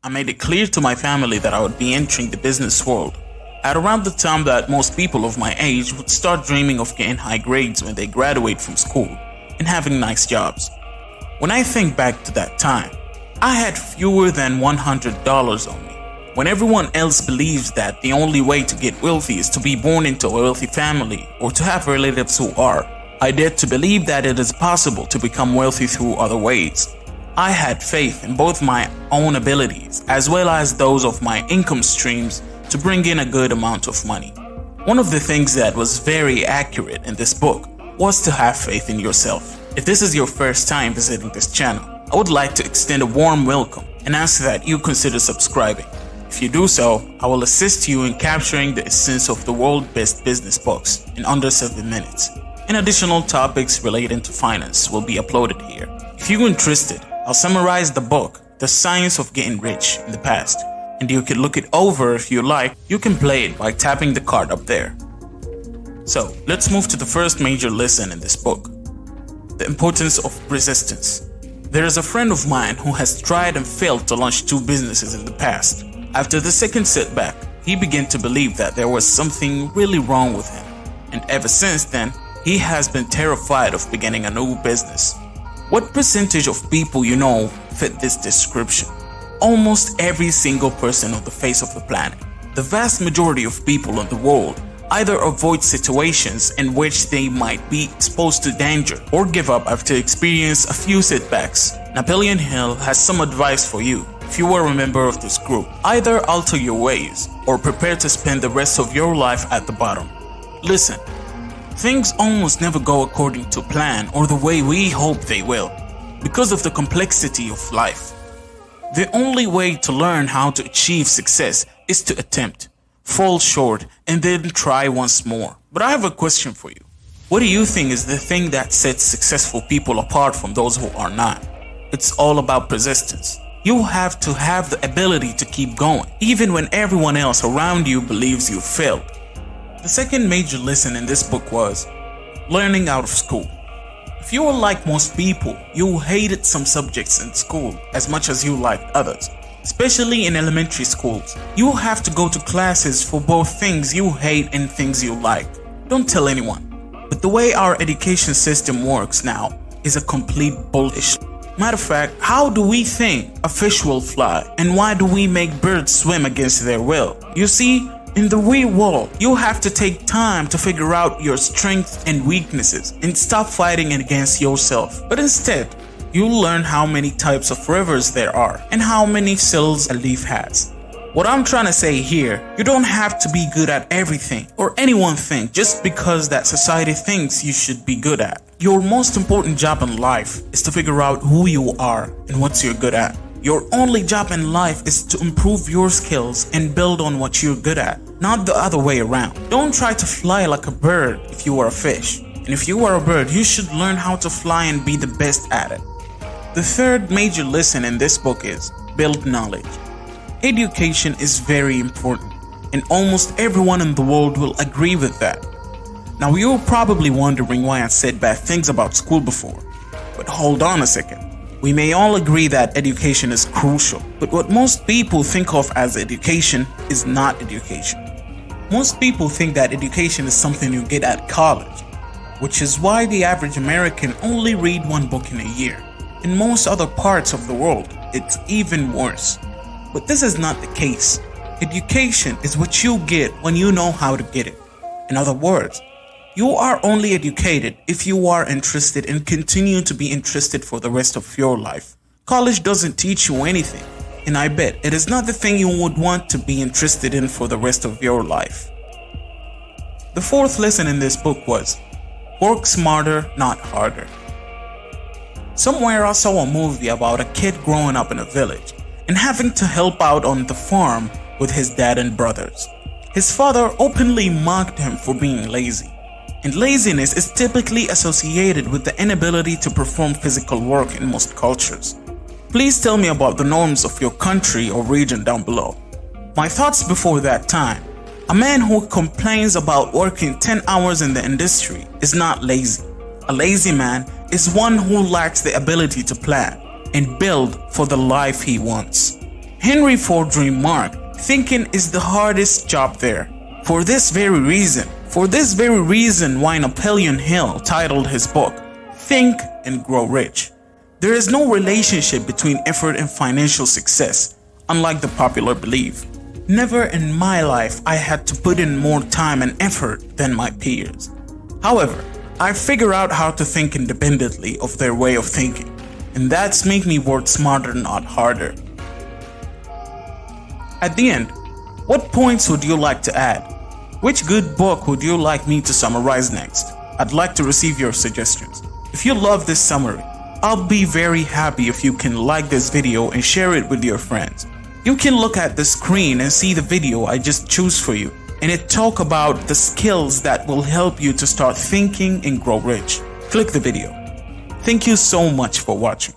I made it clear to my family that I would be entering the business world at around the time that most people of my age would start dreaming of getting high grades when they graduate from school and having nice jobs. When I think back to that time, I had fewer than $100 on me. When everyone else believes that the only way to get wealthy is to be born into a wealthy family or to have relatives who are, I dared to believe that it is possible to become wealthy through other ways. I had faith in both my own abilities as well as those of my income streams to bring in a good amount of money. One of the things that was very accurate in this book was to have faith in yourself. If this is your first time visiting this channel, I would like to extend a warm welcome and ask that you consider subscribing. If you do so, I will assist you in capturing the essence of the world's best business books in under 7 minutes. And additional topics relating to finance will be uploaded here. If you're interested, I'll summarize the book, The Science of Getting Rich in the Past, and you can look it over if you like. You can play it by tapping the card up there. So, let's move to the first major lesson in this book. The importance of resistance. There is a friend of mine who has tried and failed to launch 2 businesses in the past. After the second setback, he began to believe that there was something really wrong with him, and ever since then, he has been terrified of beginning a new business. What percentage of people you know fit this description? Almost every single person on the face of the planet. The vast majority of people in the world either avoid situations in which they might be exposed to danger or give up after experiencing a few setbacks. Napoleon Hill has some advice for you. If you are a member of this group, either alter your ways or prepare to spend the rest of your life at the bottom. Listen, things almost never go according to plan or the way we hope they will, because of the complexity of life. The only way to learn how to achieve success is to attempt, fall short, and then try once more. But I have a question for you. What do you think is the thing that sets successful people apart from those who are not? It's all about persistence. You have to have the ability to keep going, even when everyone else around you believes you failed. The second major lesson in this book was learning out of school. If you are like most people, you hated some subjects in school as much as you liked others, especially in elementary schools. You have to go to classes for both things you hate and things you like. Don't tell anyone. But the way our education system works now is a complete bullshit. Matter of fact, how do we think a fish will fly? And why do we make birds swim against their will? You see, in the real world, you have to take time to figure out your strengths and weaknesses and stop fighting against yourself. But instead, you'll learn how many types of rivers there are and how many cells a leaf has. What I'm trying to say here, you don't have to be good at everything or any one thing just because that society thinks you should be good at. Your most important job in life is to figure out who you are and what you're good at. Your only job in life is to improve your skills and build on what you're good at, not the other way around. Don't try to fly like a bird if you are a fish. And if you are a bird, you should learn how to fly and be the best at it. The third major lesson in this book is build knowledge. Education is very important, and almost everyone in the world will agree with that. Now you're probably wondering why I said bad things about school before, but hold on a second. We may all agree that education is crucial, but what most people think of as education is not education. Most people think that education is something you get at college, which is why the average American only read 1 book in a year. In most other parts of the world, it's even worse. But this is not the case. Education is what you get when you know how to get it. In other words, you are only educated if you are interested and continue to be interested for the rest of your life. College doesn't teach you anything, and I bet it is not the thing you would want to be interested in for the rest of your life. The fourth lesson in this book was work smarter, not harder. Somewhere I saw a movie about a kid growing up in a village and having to help out on the farm with his dad and brothers. His father openly mocked him for being lazy. And laziness is typically associated with the inability to perform physical work in most cultures. Please tell me about the norms of your country or region down below. My thoughts before that time. A man who complains about working 10 hours in the industry is not lazy. A lazy man is one who lacks the ability to plan and build for the life he wants. Henry Ford remarked, "Thinking is the hardest job there." For this very reason why Napoleon Hill titled his book, Think and Grow Rich. There is no relationship between effort and financial success, unlike the popular belief. Never in my life I had to put in more time and effort than my peers. However, I figure out how to think independently of their way of thinking, and that's make me work smarter, not harder. At the end, what points would you like to add? Which good book would you like me to summarize next? I'd like to receive your suggestions. If you love this summary, I'll be very happy if you can like this video and share it with your friends. You can look at the screen and see the video I just choose for you, and it talk about the skills that will help you to start thinking and grow rich. Click the video. Thank you so much for watching.